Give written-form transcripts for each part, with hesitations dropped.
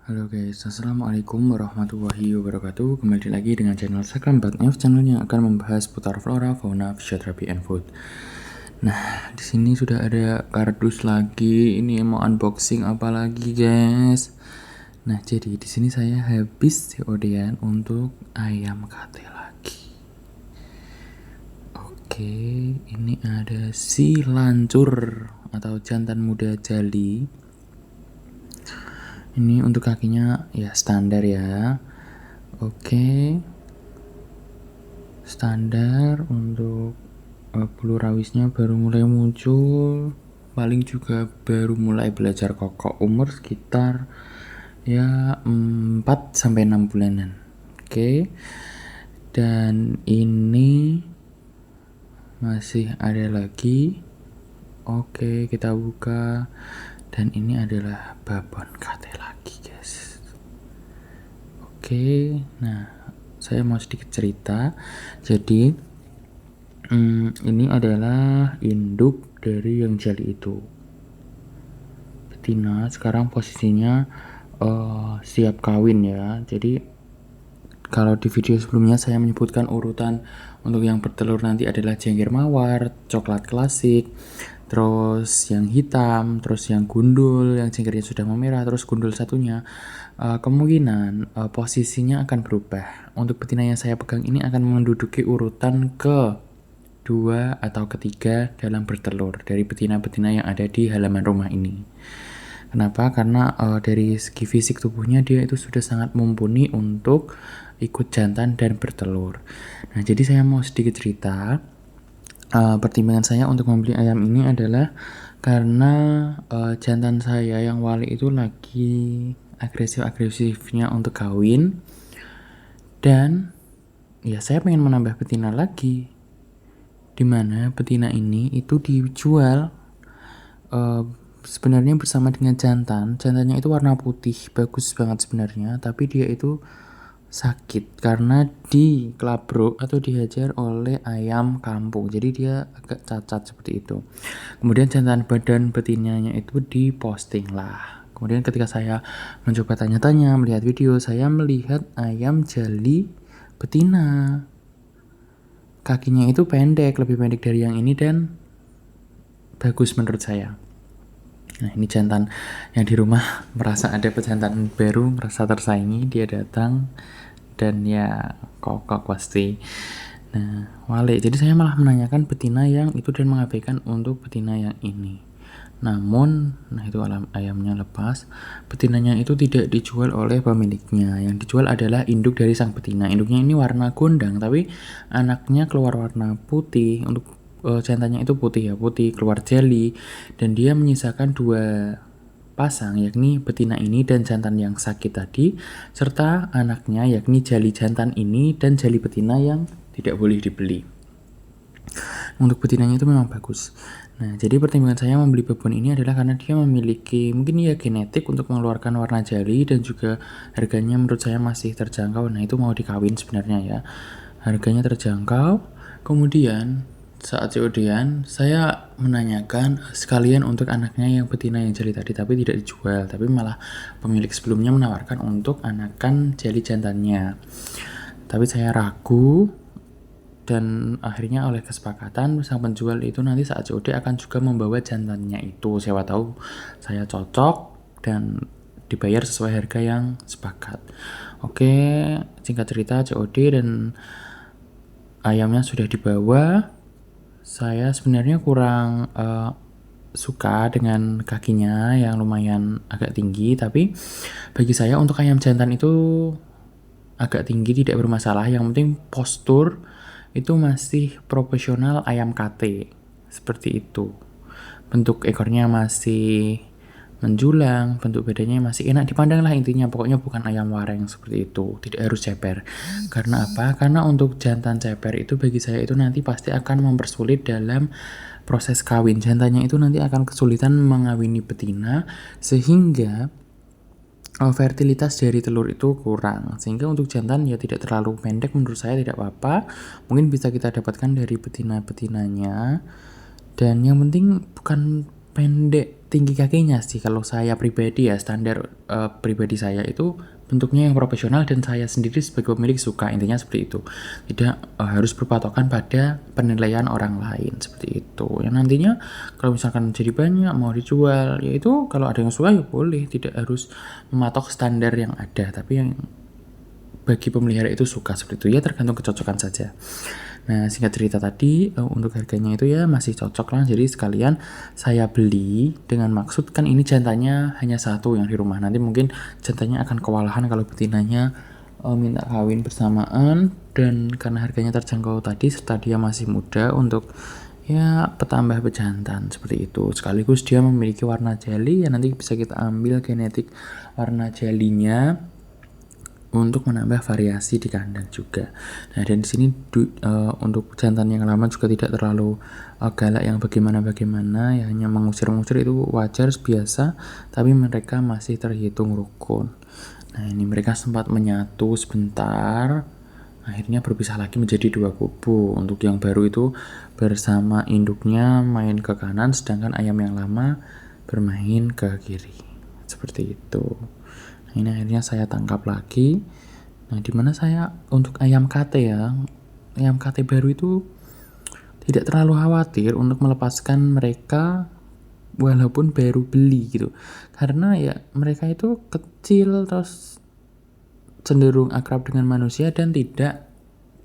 Halo guys, assalamualaikum warahmatullahi wabarakatuh. Kembali lagi dengan channel Sakram F, channel yang akan membahas putar flora, fauna, fisioterapi, and food. Nah, di sini sudah ada kardus lagi. Ini mau unboxing apa lagi guys? Nah, jadi di sini saya habis COD-an untuk ayam kate lagi. Oke, ini ada si lancur atau jantan muda jali. Ini untuk kakinya ya standar ya. Oke. Standar untuk bulu rawisnya baru mulai muncul. Paling juga baru mulai belajar kokok, umur sekitar ya 4 sampai 6 bulanan. Oke. Dan ini masih ada lagi. Oke, kita buka. Dan ini adalah babon kate lagi guys. Oke, nah saya mau sedikit cerita. Jadi ini adalah induk dari yang jali itu, betina. Sekarang posisinya siap kawin ya. Jadi kalau di video sebelumnya saya menyebutkan urutan untuk yang bertelur nanti adalah jengger mawar, coklat klasik, terus yang hitam, terus yang gundul, yang jenggernya sudah memerah, terus gundul satunya. Kemungkinan posisinya akan berubah. Untuk betina yang saya pegang ini akan menduduki urutan kedua atau ketiga dalam bertelur dari betina-betina yang ada di halaman rumah ini. Kenapa? Karena dari segi fisik tubuhnya dia itu sudah sangat mumpuni untuk ikut jantan dan bertelur. Nah, jadi saya mau sedikit cerita. Pertimbangan saya untuk membeli ayam ini adalah karena jantan saya yang wali itu lagi agresif-agresifnya untuk kawin, dan ya saya pengen menambah betina lagi, dimana betina ini itu dijual sebenarnya bersama dengan jantannya itu warna putih, bagus banget sebenarnya, tapi dia itu sakit karena dikelabruk atau dihajar oleh ayam kampung, jadi dia agak cacat seperti itu. Kemudian jantan badan betinanya itu diposting lah. Kemudian ketika saya mencoba tanya-tanya, melihat video, saya melihat ayam jali betina. Kakinya itu pendek, lebih pendek dari yang ini dan bagus menurut saya. Nah, ini jantan yang di rumah merasa ada pejantan baru, merasa tersaingi, dia datang dan ya kokok pasti. Nah, wale. Jadi saya malah menanyakan betina yang itu dan mengabaikan untuk betina yang ini. Namun, nah itu ayamnya lepas. Betinanya itu tidak dijual oleh pemiliknya. Yang dijual adalah induk dari sang betina. Induknya ini warna gondang, tapi anaknya keluar warna putih. Untuk jantannya itu putih ya, putih keluar jali, dan dia menyisakan 2 pasang, yakni betina ini dan jantan yang sakit tadi, serta anaknya yakni jali jantan ini dan jali betina yang tidak boleh dibeli. Untuk betinanya itu memang bagus. Nah, jadi pertimbangan saya membeli babon ini adalah karena dia memiliki mungkin ya genetik untuk mengeluarkan warna jali, dan juga harganya menurut saya masih terjangkau. Nah, itu mau dikawin sebenarnya ya. Harganya terjangkau. Kemudian saat COD-an saya menanyakan sekalian untuk anaknya yang betina yang jali tadi, tapi tidak dijual, tapi malah pemilik sebelumnya menawarkan untuk anakan jali jantannya. Tapi saya ragu, dan akhirnya oleh kesepakatan sang penjual itu nanti saat COD akan juga membawa jantannya itu. Siapa tahu saya cocok dan dibayar sesuai harga yang sepakat. Oke, singkat cerita COD dan ayamnya sudah dibawa. Saya sebenarnya kurang suka dengan kakinya yang lumayan agak tinggi, tapi bagi saya untuk ayam jantan itu agak tinggi tidak bermasalah. Yang penting postur itu masih proporsional ayam kate, seperti itu. Bentuk ekornya masih menjulang, bentuk badannya masih enak dipandang lah intinya. Pokoknya bukan ayam wareng seperti itu, tidak harus ceper. Karena apa? Karena untuk jantan ceper itu bagi saya itu nanti pasti akan mempersulit dalam proses kawin. Jantannya itu nanti akan kesulitan mengawini betina, sehingga fertilitas dari telur itu kurang, sehingga untuk jantan ya tidak terlalu pendek, menurut saya tidak apa-apa, mungkin bisa kita dapatkan dari betina-betinanya. Dan yang penting bukan pendek tinggi kakinya sih. Kalau saya pribadi ya, standar pribadi saya itu bentuknya yang proporsional dan saya sendiri sebagai pemilik suka, intinya seperti itu. Tidak harus berpatokan pada penilaian orang lain seperti itu. Yang nantinya kalau misalkan jadi banyak mau dijual, ya itu kalau ada yang suka ya boleh, tidak harus mematok standar yang ada, tapi yang bagi pemelihara itu suka seperti itu ya, tergantung kecocokan saja. Nah, singkat cerita tadi untuk harganya itu ya masih cocok lah. Jadi sekalian saya beli dengan maksud kan ini jantannya hanya satu yang di rumah. Nanti mungkin jantannya akan kewalahan kalau betinanya minta kawin bersamaan, dan karena harganya terjangkau tadi serta dia masih muda untuk ya petambah bejantan seperti itu. Sekaligus dia memiliki warna jali ya, nanti bisa kita ambil genetik warna jalinya untuk menambah variasi di kandang juga. Nah, dan di sini untuk jantan yang lama juga tidak terlalu galak yang bagaimana-bagaimana, ya hanya mengusir-ngusir itu wajar biasa, tapi mereka masih terhitung rukun. Nah, ini mereka sempat menyatu sebentar, akhirnya berpisah lagi menjadi dua kubu. Untuk yang baru itu bersama induknya main ke kanan, sedangkan ayam yang lama bermain ke kiri. Seperti itu. Nah, ini akhirnya saya tangkap lagi. Nah, dimana saya untuk ayam KT ya, ayam KT baru itu tidak terlalu khawatir untuk melepaskan mereka walaupun baru beli gitu. Karena ya mereka itu kecil, terus cenderung akrab dengan manusia dan tidak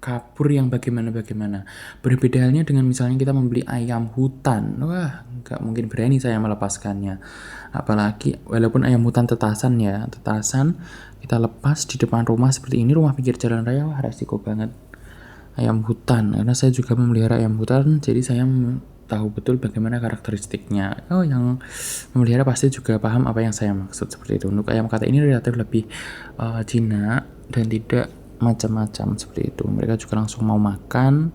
kabur yang bagaimana-bagaimana. Berbeda halnya dengan misalnya kita membeli ayam hutan. Wah, nggak mungkin berani saya melepaskannya. Apalagi walaupun ayam hutan tetasan ya, tetasan kita lepas di depan rumah seperti ini, rumah pinggir jalan raya, wah resiko banget. Ayam hutan, karena saya juga memelihara ayam hutan, jadi saya tahu betul bagaimana karakteristiknya. Oh, yang memelihara pasti juga paham apa yang saya maksud seperti itu. Untuk ayam kata ini relatif lebih jinak dan tidak macam-macam seperti itu. Mereka juga langsung mau makan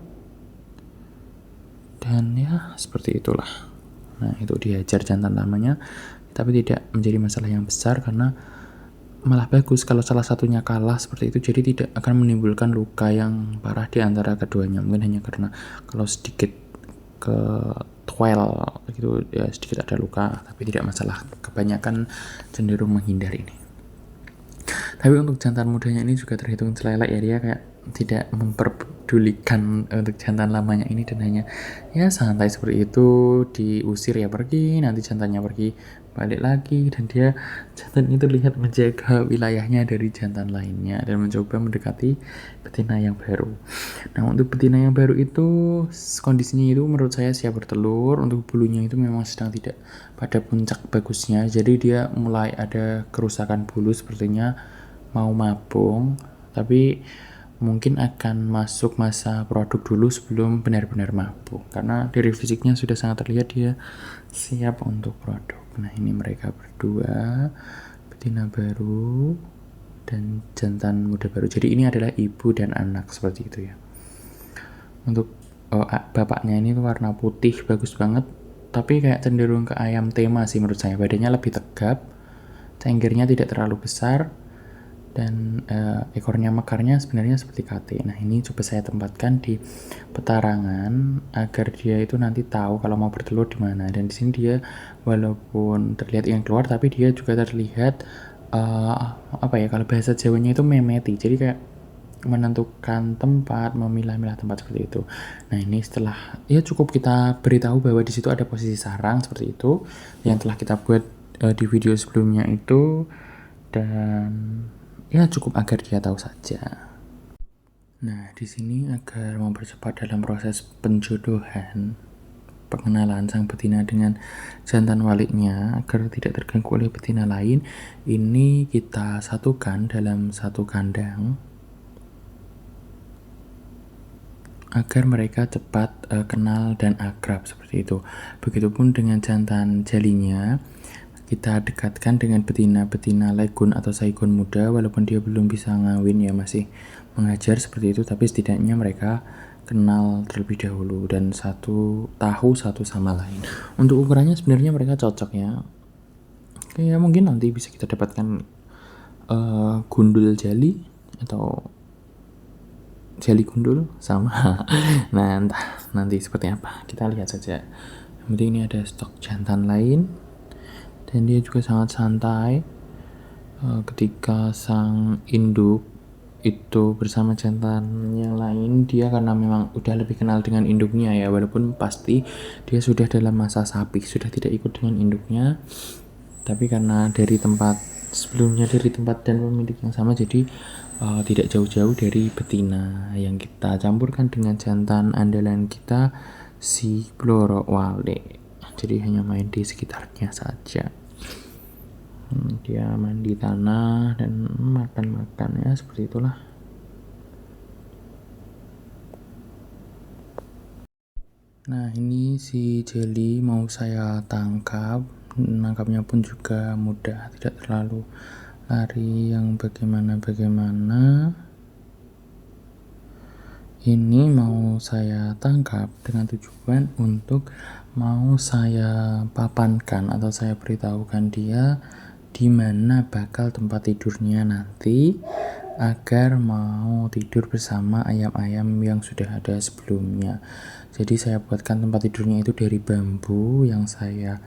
dan ya seperti itulah. Nah, itu dihajar jantan lamanya, tapi tidak menjadi masalah yang besar karena malah bagus kalau salah satunya kalah seperti itu, jadi tidak akan menimbulkan luka yang parah di antara keduanya. Mungkin hanya karena kalau sedikit ke twel gitu ya, sedikit ada luka, tapi tidak masalah. Kebanyakan cenderung menghindar ini. Tapi untuk jantan mudanya ini juga terhitung celelek ya, dia kayak tidak memperdulikan untuk jantan lamanya ini dan hanya ya santai seperti itu, diusir ya pergi, nanti jantannya pergi balik lagi, dan dia jantan itu lihat menjaga wilayahnya dari jantan lainnya dan mencoba mendekati betina yang baru. Nah, untuk betina yang baru itu kondisinya itu menurut saya siap bertelur. Untuk bulunya itu memang sedang tidak pada puncak bagusnya, jadi dia mulai ada kerusakan bulu, sepertinya mau mabung, tapi mungkin akan masuk masa produk dulu sebelum benar-benar mabung, karena dari fisiknya sudah sangat terlihat dia siap untuk produk. Nah, ini mereka berdua, betina baru dan jantan muda baru. Jadi ini adalah ibu dan anak seperti itu ya. Untuk bapaknya ini tuh warna putih bagus banget, tapi kayak cenderung ke ayam tema sih menurut saya. Badannya lebih tegap, cengkirnya tidak terlalu besar, dan ekornya mekarnya sebenarnya seperti KT. Nah, ini coba saya tempatkan di petarangan agar dia itu nanti tahu kalau mau bertelur di mana. Dan di sini dia walaupun terlihat ingin keluar, tapi dia juga terlihat apa ya, kalau bahasa Jawanya itu memeti. Jadi kayak menentukan tempat, memilah-milah tempat seperti itu. Nah, ini setelah ya cukup kita beritahu bahwa di situ ada posisi sarang seperti itu yang telah kita buat di video sebelumnya itu, dan ya cukup agar dia tahu saja. Nah, di sini agar mempercepat dalam proses penjodohan, pengenalan sang betina dengan jantan waliknya agar tidak terganggu oleh betina lain, ini kita satukan dalam satu kandang agar mereka cepat kenal dan akrab seperti itu. Begitupun dengan jantan jalinya, kita dekatkan dengan betina-betina legun atau saigon muda, walaupun dia belum bisa ngawin ya, masih mengajar seperti itu, tapi setidaknya mereka kenal terlebih dahulu dan tahu satu sama lain. Untuk ukurannya sebenarnya mereka cocok ya. Oke, ya mungkin nanti bisa kita dapatkan gundul jali atau jali gundul sama. Nah, entah nanti seperti apa, kita lihat saja. Yang penting ini ada stok jantan lain dan dia juga sangat santai. Ketika sang induk itu bersama jantan yang lain, dia karena memang udah lebih kenal dengan induknya ya, walaupun pasti dia sudah dalam masa sapi, sudah tidak ikut dengan induknya, tapi karena dari tempat sebelumnya, dari tempat dan pemilik yang sama, jadi tidak jauh-jauh dari betina yang kita campurkan dengan jantan andalan kita, si Bloro Wale. Jadi hanya main di sekitarnya saja. Dia mandi tanah dan makan-makan ya, seperti itulah. Nah, ini si Jelly mau saya tangkap. Nangkapnya pun juga mudah, tidak terlalu lari yang bagaimana. Ini mau saya tangkap dengan tujuan untuk mau saya papankan atau saya beritahukan dia di mana bakal tempat tidurnya nanti, agar mau tidur bersama ayam-ayam yang sudah ada sebelumnya. Jadi saya buatkan tempat tidurnya itu dari bambu yang saya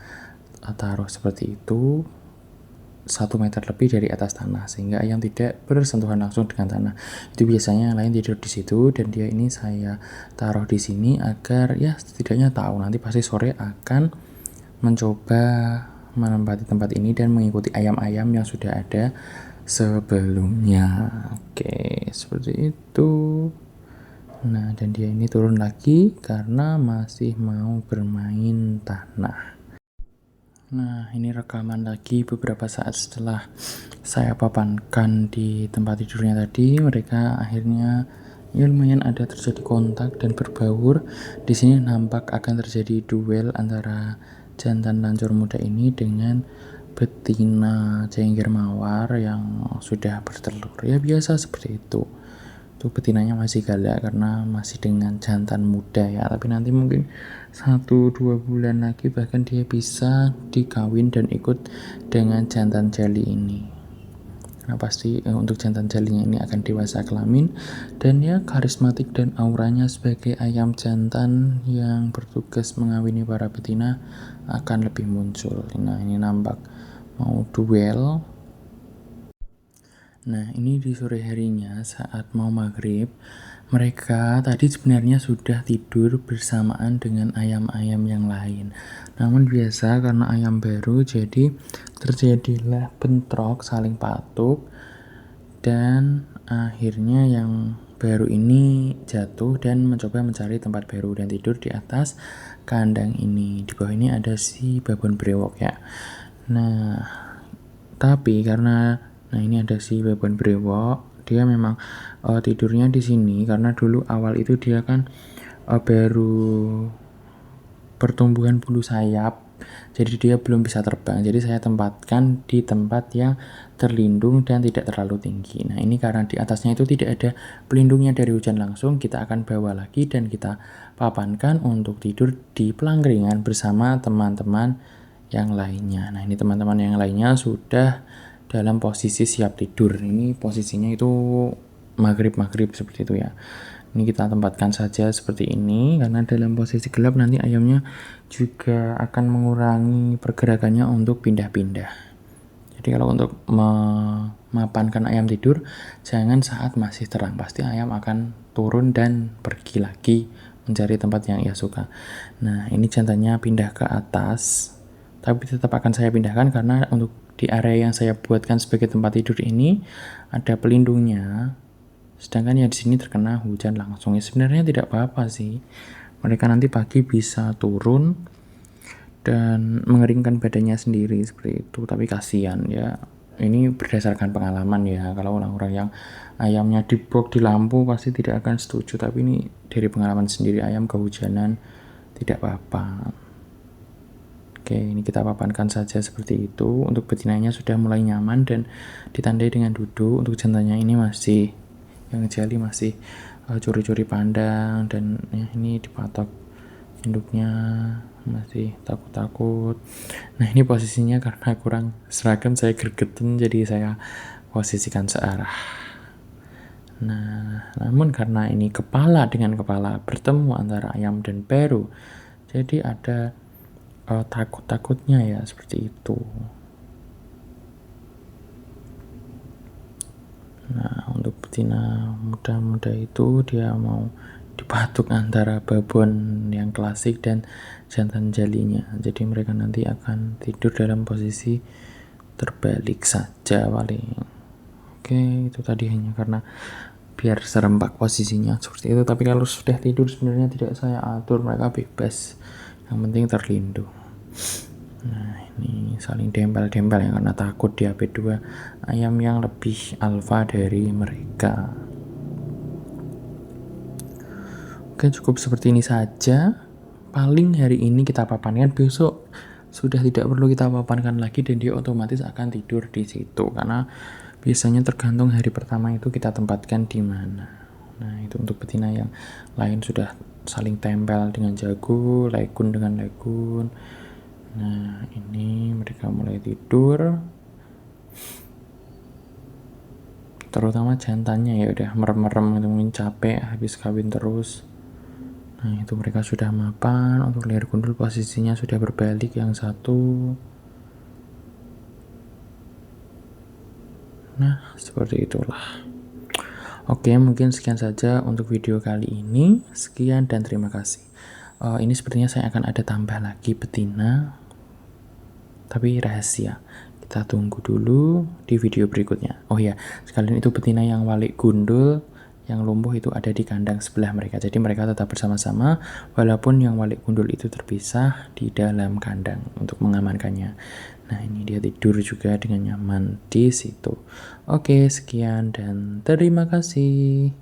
taruh seperti itu, 1 meter lebih dari atas tanah, sehingga ayam tidak bersentuhan langsung dengan tanah. Itu biasanya yang lain tidur di situ, dan dia ini saya taruh di sini agar ya setidaknya tahu nanti pasti sore akan mencoba menempati tempat ini dan mengikuti ayam-ayam yang sudah ada sebelumnya. Oke, seperti itu. Nah, dan dia ini turun lagi karena masih mau bermain tanah. Nah, ini rekaman lagi beberapa saat setelah saya papankan di tempat tidurnya tadi. Mereka akhirnya ya lumayan ada terjadi kontak dan berbaur. Di sini nampak akan terjadi duel antara jantan lancur muda ini dengan betina cengger mawar yang sudah bertelur. Ya biasa seperti itu. Itu betinanya masih galak karena masih dengan jantan muda ya, tapi nanti mungkin 1-2 bulan lagi bahkan dia bisa dikawin dan ikut dengan jantan jali ini. Nah pasti untuk jantan jalinya ini akan dewasa kelamin, dan ya karismatik dan auranya sebagai ayam jantan yang bertugas mengawini para betina akan lebih muncul. Nah ini nampak mau duel. Nah ini di sore harinya saat mau maghrib, mereka tadi sebenarnya sudah tidur bersamaan dengan ayam-ayam yang lain. Namun biasa karena ayam baru, jadi terjadilah bentrok saling patuk, dan akhirnya yang baru ini jatuh dan mencoba mencari tempat baru dan tidur di atas kandang ini. Di bawah ini ada si babon brewok ya. Nah, tapi karena ini ada si babon brewok, dia memang tidurnya di sini karena dulu awal itu dia kan baru pertumbuhan bulu sayap, jadi dia belum bisa terbang. Jadi saya tempatkan di tempat yang terlindung dan tidak terlalu tinggi. Nah ini karena di atasnya itu tidak ada pelindungnya dari hujan langsung, kita akan bawa lagi dan kita papankan untuk tidur di pelangkringan bersama teman-teman yang lainnya. Nah ini teman-teman yang lainnya sudah dalam posisi siap tidur. Ini posisinya itu maghrib seperti itu ya. Ini kita tempatkan saja seperti ini karena dalam posisi gelap nanti ayamnya juga akan mengurangi pergerakannya untuk pindah-pindah. Jadi kalau untuk memapankan ayam tidur, jangan saat masih terang, pasti ayam akan turun dan pergi lagi mencari tempat yang ia suka. Nah ini jantannya pindah ke atas, tapi tetap akan saya pindahkan karena untuk di area yang saya buatkan sebagai tempat tidur ini ada pelindungnya. Sedangkan yang di sini terkena hujan langsung, ya sebenarnya tidak apa-apa sih. Mereka nanti pagi bisa turun dan mengeringkan badannya sendiri seperti itu. Tapi kasihan ya. Ini berdasarkan pengalaman ya. Kalau orang-orang yang ayamnya diblok di lampu pasti tidak akan setuju. Tapi ini dari pengalaman sendiri, ayam kehujanan tidak apa-apa. Oke, ini kita papankan saja seperti itu. Untuk betinanya sudah mulai nyaman dan ditandai dengan duduk. Untuk jantannya ini masih, yang jali masih curi-curi pandang, dan ya, ini dipatok induknya masih takut-takut. Nah ini posisinya karena kurang seragam saya gregetan, jadi saya posisikan searah. Nah namun karena ini kepala dengan kepala bertemu antara ayam dan peru, jadi ada takut-takutnya ya seperti itu. Nah, untuk betina muda-muda itu dia mau dipatuk antara babon yang klasik dan jantan jalinya. Jadi mereka nanti akan tidur dalam posisi terbalik saja paling. Oke, itu tadi hanya karena biar serempak posisinya seperti itu. Tapi kalau sudah tidur sebenarnya tidak saya atur, mereka bebas. Yang penting terlindung. Nah, ini saling dempel-dempel ya karena takut di HP2 ayam yang lebih alfa dari mereka. Oke, cukup seperti ini saja. Paling hari ini kita papankan, besok sudah tidak perlu kita papankan lagi dan dia otomatis akan tidur di situ karena biasanya tergantung hari pertama itu kita tempatkan di mana. Nah, itu untuk betina yang lain sudah saling tempel dengan jago, lekun dengan lekun. Nah, ini mereka mulai tidur. Terutama jantannya ya udah merem-merem gitu, mungkin capek habis kawin terus. Nah, itu mereka sudah mapan. Untuk leher gundul posisinya sudah berbalik yang satu. Nah, seperti itulah. Oke, mungkin sekian saja untuk video kali ini. Sekian dan terima kasih. Ini sepertinya saya akan ada tambah lagi betina, tapi rahasia. Kita tunggu dulu di video berikutnya. Oh ya, sekalian itu betina yang walik gundul, yang lumpuh itu ada di kandang sebelah mereka. Jadi mereka tetap bersama-sama, walaupun yang walik gundul itu terpisah di dalam kandang untuk mengamankannya. Nah, ini dia tidur juga dengan nyaman di situ. Oke, sekian dan terima kasih.